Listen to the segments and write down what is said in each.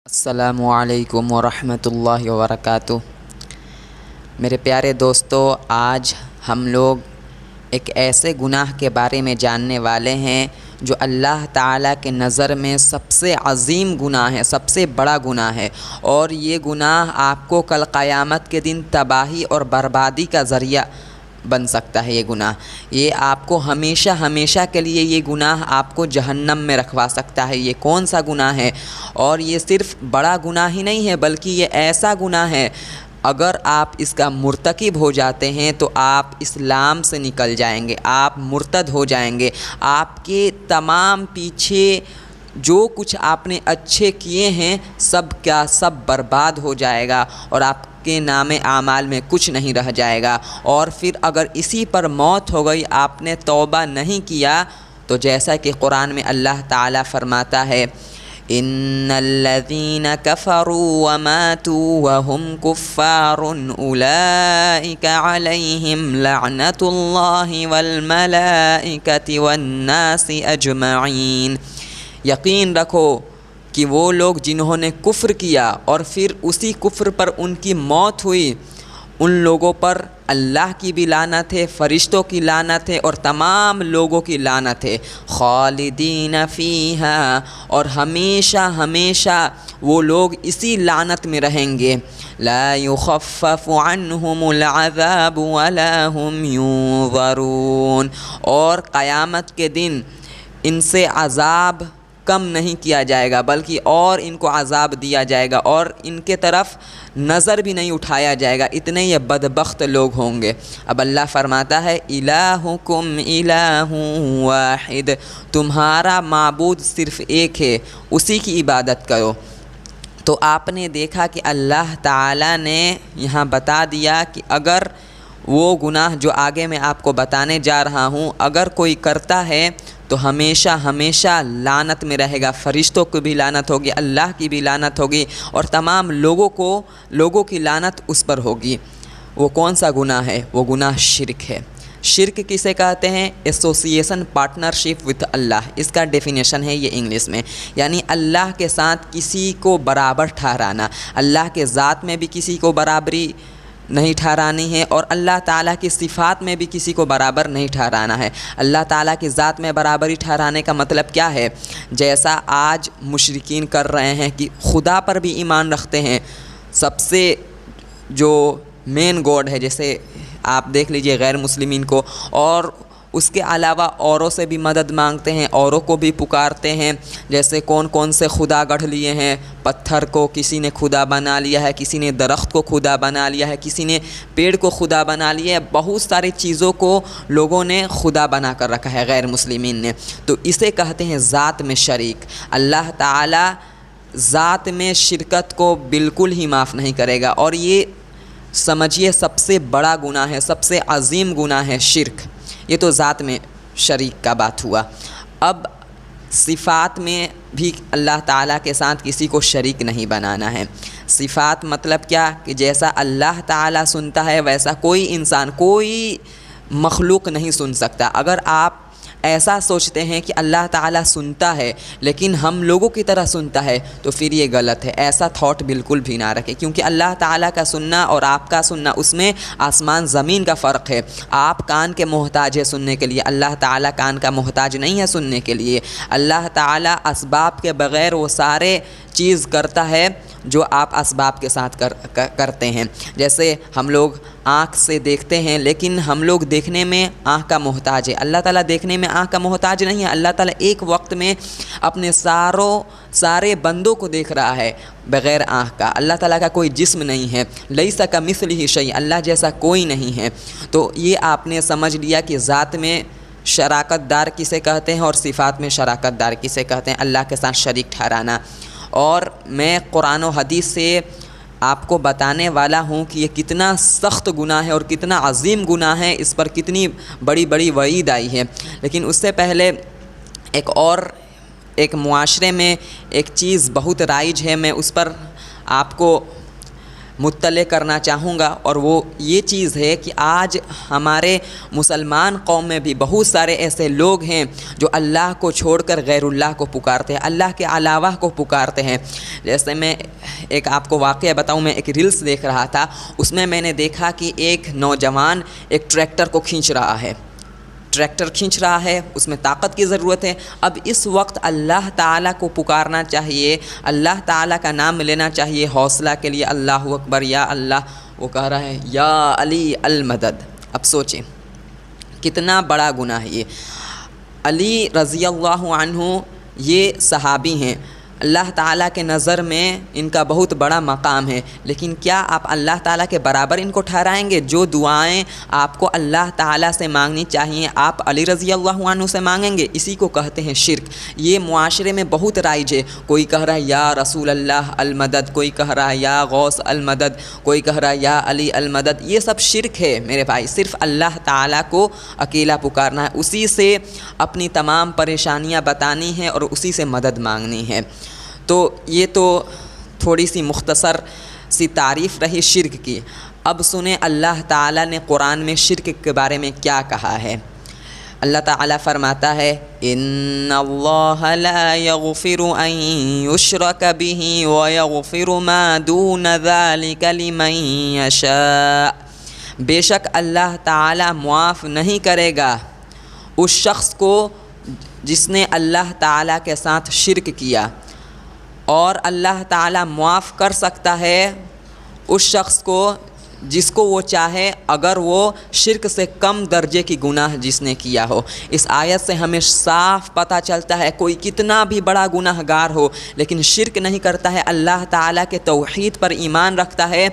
السلام علیکم ورحمۃ اللہ وبرکاتہ۔ میرے پیارے دوستو، آج ہم لوگ ایک ایسے گناہ کے بارے میں جاننے والے ہیں جو اللہ تعالیٰ کے نظر میں سب سے عظیم گناہ ہے، سب سے بڑا گناہ ہے، اور یہ گناہ آپ کو کل قیامت کے دن تباہی اور بربادی کا ذریعہ بن سکتا ہے۔ یہ گناہ یہ آپ کو ہمیشہ کے لیے یہ گناہ آپ کو جہنم میں رکھوا سکتا ہے۔ یہ کون سا گناہ ہے؟ اور یہ صرف بڑا گناہ ہی نہیں ہے، بلکہ یہ ایسا گناہ ہے اگر آپ اس کا مرتکب ہو جاتے ہیں تو آپ اسلام سے نکل جائیں گے، آپ مرتد ہو جائیں گے، آپ کے تمام پیچھے جو کچھ آپ نے اچھے کیے ہیں سب کا سب برباد ہو جائے گا، اور آپ کے نام اعمال میں کچھ نہیں رہ جائے گا۔ اور پھر اگر اسی پر موت ہو گئی، آپ نے توبہ نہیں کیا، تو جیسا کہ قرآن میں اللہ تعالیٰ فرماتا ہے، ان الذین کفروا وماتوا وهم کفار اولئک علیہم لعنت اللہ والملائکۃ والناس اجمعین۔ یقین رکھو کہ وہ لوگ جنہوں نے کفر کیا اور پھر اسی کفر پر ان کی موت ہوئی، ان لوگوں پر اللہ کی بھی لعنت ہے، فرشتوں کی لعنت ہے، اور تمام لوگوں کی لعنت ہے۔ خالدین فیہا، اور ہمیشہ وہ لوگ اسی لعنت میں رہیں گے۔ لا یخفف عنہم العذاب ولا هم ینظرون، اور قیامت کے دن ان سے عذاب کم نہیں کیا جائے گا، بلکہ اور ان کو عذاب دیا جائے گا، اور ان کے طرف نظر بھی نہیں اٹھایا جائے گا، اتنے یہ بدبخت لوگ ہوں گے۔ اب اللہ فرماتا ہے، الہکم الہ واحد، تمہارا معبود صرف ایک ہے، اسی کی عبادت کرو۔ تو آپ نے دیکھا کہ اللہ تعالیٰ نے یہاں بتا دیا کہ اگر وہ گناہ جو آگے میں آپ کو بتانے جا رہا ہوں اگر کوئی کرتا ہے تو ہمیشہ لعنت میں رہے گا، فرشتوں کو بھی لعنت ہوگی، اللہ کی بھی لعنت ہوگی، اور تمام لوگوں کی لعنت اس پر ہوگی۔ وہ کون سا گناہ ہے؟ وہ گناہ شرک ہے۔ شرک کسے کہتے ہیں؟ ایسوسیشن پارٹنرشپ وتھ اللہ، اس کا ڈیفینیشن ہے یہ انگلش میں، یعنی اللہ کے ساتھ کسی کو برابر ٹھہرانا۔ اللہ کے ذات میں بھی کسی کو برابری نہیں ٹھہرانی ہے، اور اللہ تعالیٰ کی صفات میں بھی کسی کو برابر نہیں ٹھہرانا ہے۔ اللہ تعالیٰ کی ذات میں برابری ٹھہرانے کا مطلب کیا ہے؟ جیسا آج مشرکین کر رہے ہیں کہ خدا پر بھی ایمان رکھتے ہیں، سب سے جو مین گاڈ ہے، جیسے آپ دیکھ لیجئے غیر مسلمین کو، اور اس کے علاوہ اوروں سے بھی مدد مانگتے ہیں، اوروں کو بھی پکارتے ہیں، جیسے کون سے خدا گڑھ لیے ہیں، پتھر کو کسی نے خدا بنا لیا ہے، کسی نے درخت کو خدا بنا لیا ہے، کسی نے پیڑ کو خدا بنا لیا ہے، بہت ساری چیزوں کو لوگوں نے خدا بنا کر رکھا ہے غیر مسلمین نے۔ تو اسے کہتے ہیں ذات میں شریک۔ اللہ تعالیٰ ذات میں شرکت کو بالکل ہی معاف نہیں کرے گا، اور یہ سمجھیے سب سے بڑا گناہ ہے، سب سے عظیم گناہ ہے شرک۔ یہ تو ذات میں شریک کا بات ہوا۔ اب صفات میں بھی اللہ تعالیٰ کے ساتھ کسی کو شریک نہیں بنانا ہے۔ صفات مطلب کیا؟ کہ جیسا اللہ تعالیٰ سنتا ہے ویسا کوئی انسان، کوئی مخلوق نہیں سن سکتا۔ اگر آپ ایسا سوچتے ہیں کہ اللہ تعالیٰ سنتا ہے لیکن ہم لوگوں کی طرح سنتا ہے تو پھر یہ غلط ہے، ایسا تھاٹ بالکل بھی نہ رکھیں، کیونکہ اللہ تعالیٰ کا سننا اور آپ کا سننا اس میں آسمان زمین کا فرق ہے۔ آپ کان کے محتاج ہے سننے کے لیے، اللہ تعالیٰ کان کا محتاج نہیں ہے سننے کے لیے۔ اللہ تعالیٰ اسباب کے بغیر وہ سارے چیز کرتا ہے جو آپ اسباب کے ساتھ کرتے ہیں۔ جیسے ہم لوگ آنکھ سے دیکھتے ہیں لیکن ہم لوگ دیکھنے میں آنکھ کا محتاج ہے، اللہ تعالیٰ دیکھنے میں آنکھ کا محتاج نہیں ہے۔ اللہ تعالیٰ ایک وقت میں اپنے سارے بندوں کو دیکھ رہا ہے بغیر آنکھ کا۔ اللہ تعالیٰ کا کوئی جسم نہیں ہے، لیس کمثلہ شیء، اللہ جیسا کوئی نہیں ہے۔ تو یہ آپ نے سمجھ لیا کہ ذات میں شراکت دار کسے کہتے ہیں اور صفات میں شراکت دار کسے کہتے ہیں، اللہ کے ساتھ شریک ٹھہرانا۔ اور میں قرآن و حدیث سے آپ کو بتانے والا ہوں کہ یہ کتنا سخت گناہ ہے اور کتنا عظیم گناہ ہے، اس پر کتنی بڑی وعید آئی ہے۔ لیکن اس سے پہلے ایک معاشرے میں ایک چیز بہت رائج ہے، میں اس پر آپ کو مطلع کرنا چاہوں گا، اور وہ یہ چیز ہے کہ آج ہمارے مسلمان قوم میں بھی بہت سارے ایسے لوگ ہیں جو اللہ کو چھوڑ کر غیر اللہ کو پکارتے ہیں، اللہ کے علاوہ کو پکارتے ہیں۔ جیسے میں ایک آپ کو واقعہ بتاؤں، میں ایک ریلز دیکھ رہا تھا، اس میں نے دیکھا کہ ایک نوجوان ایک ٹریکٹر کو کھینچ رہا ہے، اس میں طاقت کی ضرورت ہے۔ اب اس وقت اللہ تعالیٰ کو پکارنا چاہیے، اللہ تعالیٰ کا نام لینا چاہیے حوصلہ کے لیے، اللہ اکبر یا اللہ، وہ کہہ رہا ہے یا علی المدد۔ اب سوچیں کتنا بڑا گناہ ہے یہ۔ علی رضی اللہ عنہ یہ صحابی ہیں، اللہ تعالیٰ کے نظر میں ان کا بہت بڑا مقام ہے، لیکن کیا آپ اللہ تعالیٰ کے برابر ان کو ٹھہرائیں گے؟ جو دعائیں آپ کو اللہ تعالیٰ سے مانگنی چاہیے آپ علی رضی اللہ عنہ سے مانگیں گے؟ اسی کو کہتے ہیں شرک۔ یہ معاشرے میں بہت رائج ہے، کوئی کہہ رہا ہے یا رسول اللہ المدد، کوئی کہہ رہا ہے یا غوث المدد، کوئی کہہ رہا ہے یا علی المدد۔ یہ سب شرک ہے میرے بھائی، صرف اللہ تعالیٰ کو اکیلا پکارنا ہے، اسی سے اپنی تمام پریشانیاں بتانی ہیں اور اسی سے مدد مانگنی ہے۔ تو یہ تو تھوڑی سی مختصر سی تعریف رہی شرک کی۔ اب سنیں اللہ تعالیٰ نے قرآن میں شرک کے بارے میں کیا کہا ہے۔ اللہ تعالیٰ فرماتا ہے ان اللہ لا یغفر ان یشرک بہ ویغفر ما دون ذلک لمن یشاء، بے شک اللہ تعالیٰ معاف نہیں کرے گا اس شخص کو جس نے اللہ تعالیٰ کے ساتھ شرک کیا، اور اللہ تعالیٰ معاف کر سکتا ہے اس شخص کو جس کو وہ چاہے، اگر وہ شرک سے کم درجے کی گناہ جس نے کیا ہو۔ اس آیت سے ہمیں صاف پتہ چلتا ہے کوئی کتنا بھی بڑا گناہ گار ہو لیکن شرک نہیں کرتا ہے، اللہ تعالیٰ کے توحید پر ایمان رکھتا ہے،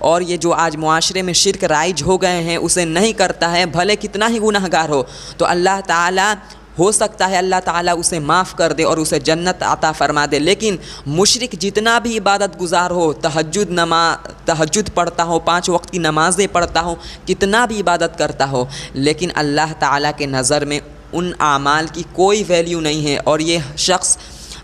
اور یہ جو آج معاشرے میں شرک رائج ہو گئے ہیں اسے نہیں کرتا ہے، بھلے کتنا ہی گناہ گار ہو، تو اللہ تعالیٰ ہو سکتا ہے اللہ تعالیٰ اسے معاف کر دے اور اسے جنت عطا فرما دے۔ لیکن مشرک جتنا بھی عبادت گزار ہو، تہجد پڑھتا ہو، 5 وقت کی نمازیں پڑھتا ہو، کتنا بھی عبادت کرتا ہو، لیکن اللہ تعالیٰ کے نظر میں ان اعمال کی کوئی ویلیو نہیں ہے، اور یہ شخص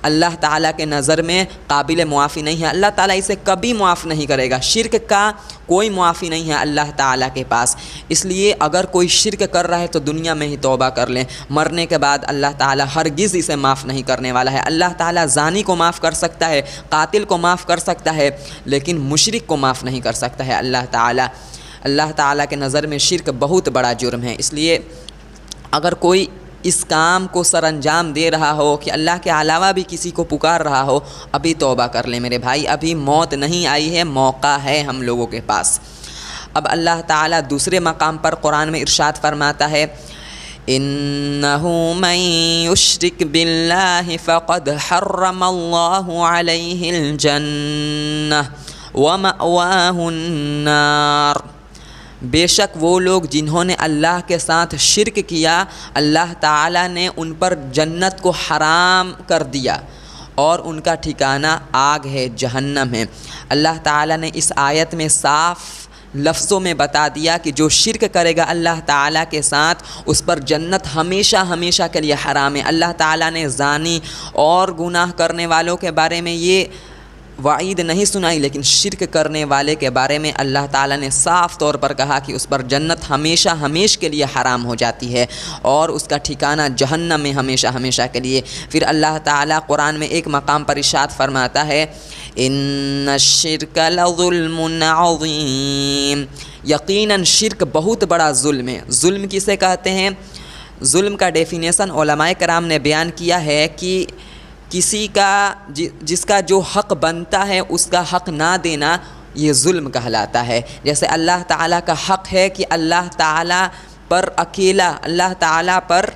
اللہ تعالیٰ کے نظر میں قابل معافی نہیں ہے، اللہ تعالیٰ اسے کبھی معاف نہیں کرے گا۔ شرک کا کوئی معافی نہیں ہے اللہ تعالیٰ کے پاس، اس لیے اگر کوئی شرک کر رہا ہے تو دنیا میں ہی توبہ کر لیں، مرنے کے بعد اللہ تعالیٰ ہرگز اسے معاف نہیں کرنے والا ہے۔ اللہ تعالیٰ زانی کو معاف کر سکتا ہے، قاتل کو معاف کر سکتا ہے، لیکن مشرک کو معاف نہیں کر سکتا ہے اللہ تعالیٰ کے نظر میں شرک بہت بڑا جرم ہے۔ اس لیے اگر کوئی اس کام کو سر انجام دے رہا ہو کہ اللہ کے علاوہ بھی کسی کو پکار رہا ہو، ابھی توبہ کر لیں میرے بھائی، ابھی موت نہیں آئی ہے، موقع ہے ہم لوگوں کے پاس۔ اب اللہ تعالیٰ دوسرے مقام پر قرآن میں ارشاد فرماتا ہے انہ من یشرک باللہ فقد حرم اللہ علیہ الجنہ ومأواہ النار، بے شک وہ لوگ جنہوں نے اللہ کے ساتھ شرک کیا، اللہ تعالیٰ نے ان پر جنت کو حرام کر دیا اور ان کا ٹھکانہ آگ ہے، جہنم ہے۔ اللہ تعالیٰ نے اس آیت میں صاف لفظوں میں بتا دیا کہ جو شرک کرے گا اللہ تعالیٰ کے ساتھ اس پر جنت ہمیشہ ہمیشہ کے لیے حرام ہے۔ اللہ تعالیٰ نے زانی اور گناہ کرنے والوں کے بارے میں یہ وعید نہیں سنائی، لیکن شرک کرنے والے کے بارے میں اللہ تعالیٰ نے صاف طور پر کہا کہ اس پر جنت ہمیشہ ہمیشہ کے لیے حرام ہو جاتی ہے اور اس کا ٹھکانہ جہنم میں ہمیشہ ہمیشہ کے لیے۔ پھر اللہ تعالیٰ قرآن میں ایک مقام پر ارشاد فرماتا ہے ان الشرک لظلم عظیم، یقیناً شرک بہت بڑا ظلم ہے۔ ظلم کسے کہتے ہیں؟ ظلم کا ڈیفینیشن علماء کرام نے بیان کیا ہے کہ کسی کا جس کا جو حق بنتا ہے اس کا حق نہ دینا یہ ظلم کہلاتا ہے۔ جیسے اللہ تعالیٰ کا حق ہے کہ اللہ تعالیٰ پر اکیلا، اللہ تعالیٰ پر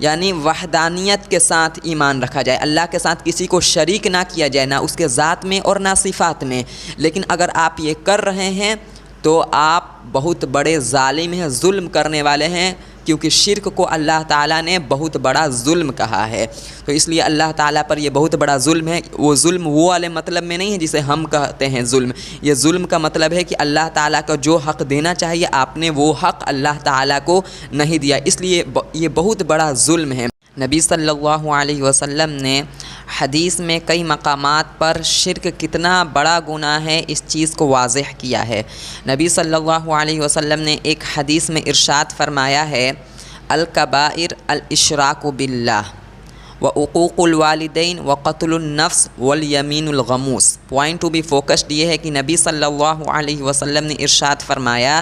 یعنی وحدانیت کے ساتھ ایمان رکھا جائے، اللہ کے ساتھ کسی کو شریک نہ کیا جائے، نہ اس کے ذات میں اور نہ صفات میں۔ لیکن اگر آپ یہ کر رہے ہیں تو آپ بہت بڑے ظالم ہیں، ظلم کرنے والے ہیں، کیونکہ شرک کو اللہ تعالیٰ نے بہت بڑا ظلم کہا ہے۔ تو اس لیے اللہ تعالیٰ پر یہ بہت بڑا ظلم ہے۔ وہ ظلم وہ والے مطلب میں نہیں ہے جسے ہم کہتے ہیں ظلم، یہ ظلم کا مطلب ہے کہ اللہ تعالیٰ کا جو حق دینا چاہیے آپ نے وہ حق اللہ تعالیٰ کو نہیں دیا، اس لیے یہ بہت بڑا ظلم ہے۔ نبی صلی اللہ علیہ وسلم نے حدیث میں کئی مقامات پر شرک کتنا بڑا گناہ ہے اس چیز کو واضح کیا ہے۔ نبی صلی اللہ علیہ وسلم نے ایک حدیث میں ارشاد فرمایا ہے، الکبائر الاشراک باللہ وعقوق الوالدین وقتل النفس والیمین الغموس۔ پوائنٹ ٹو بی فوکسڈ یہ ہے کہ نبی صلی اللہ علیہ وسلم نے ارشاد فرمایا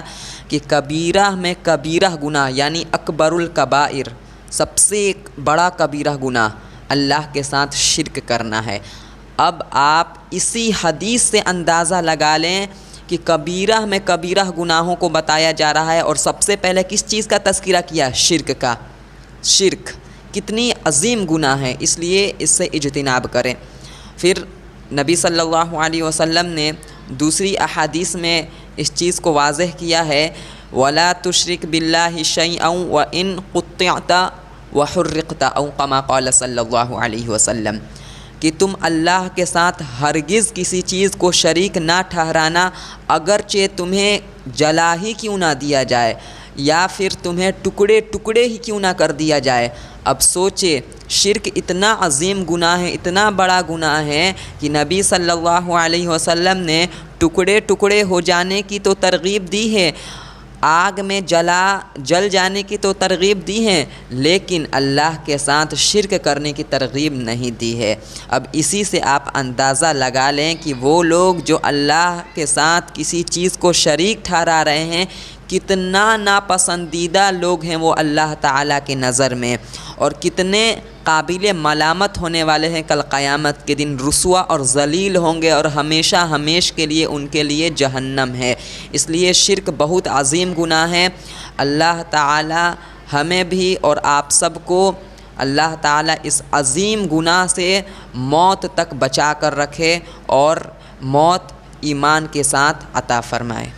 کہ کبیرہ میں کبیرہ گناہ یعنی اکبر الکبائر، سب سے بڑا کبیرہ گناہ اللہ کے ساتھ شرک کرنا ہے۔ اب آپ اسی حدیث سے اندازہ لگا لیں کہ کبیرہ میں کبیرہ گناہوں کو بتایا جا رہا ہے، اور سب سے پہلے کس چیز کا تذکرہ کیا؟ شرک کا۔ شرک کتنی عظیم گناہ ہے، اس لیے اس سے اجتناب کریں۔ پھر نبی صلی اللہ علیہ وسلم نے دوسری احادیث میں اس چیز کو واضح کیا ہے، وَلَا تُشْرِكْ بِاللَّهِ شَيْئًا وَإِن قُطِّعْتَ وَحُرِّقْتَ او کما قال صلی اللہ علیہ وسلم، کہ تم اللہ کے ساتھ ہرگز کسی چیز کو شریک نہ ٹھہرانا، اگرچہ تمہیں جلا ہی کیوں نہ دیا جائے یا پھر تمہیں ٹکڑے ٹکڑے ہی کیوں نہ کر دیا جائے۔ اب سوچے، شرک اتنا عظیم گناہ ہے، اتنا بڑا گناہ ہے کہ نبی صلی اللہ علیہ وسلم نے ٹکڑے ٹکڑے ہو جانے کی تو ترغیب دی ہے، آگ میں جل جانے کی تو ترغیب دی ہے، لیکن اللہ کے ساتھ شرک کرنے کی ترغیب نہیں دی ہے۔ اب اسی سے آپ اندازہ لگا لیں کہ وہ لوگ جو اللہ کے ساتھ کسی چیز کو شریک ٹھہرا رہے ہیں، کتنا ناپسندیدہ لوگ ہیں وہ اللہ تعالیٰ کی نظر میں، اور کتنے قابل ملامت ہونے والے ہیں، کل قیامت کے دن رسوا اور ذلیل ہوں گے، اور ہمیشہ ہمیش کے لیے ان کے لیے جہنم ہے۔ اس لیے شرک بہت عظیم گناہ ہے۔ اللہ تعالیٰ ہمیں بھی اور آپ سب کو اللہ تعالیٰ اس عظیم گناہ سے موت تک بچا کر رکھے، اور موت ایمان کے ساتھ عطا فرمائے۔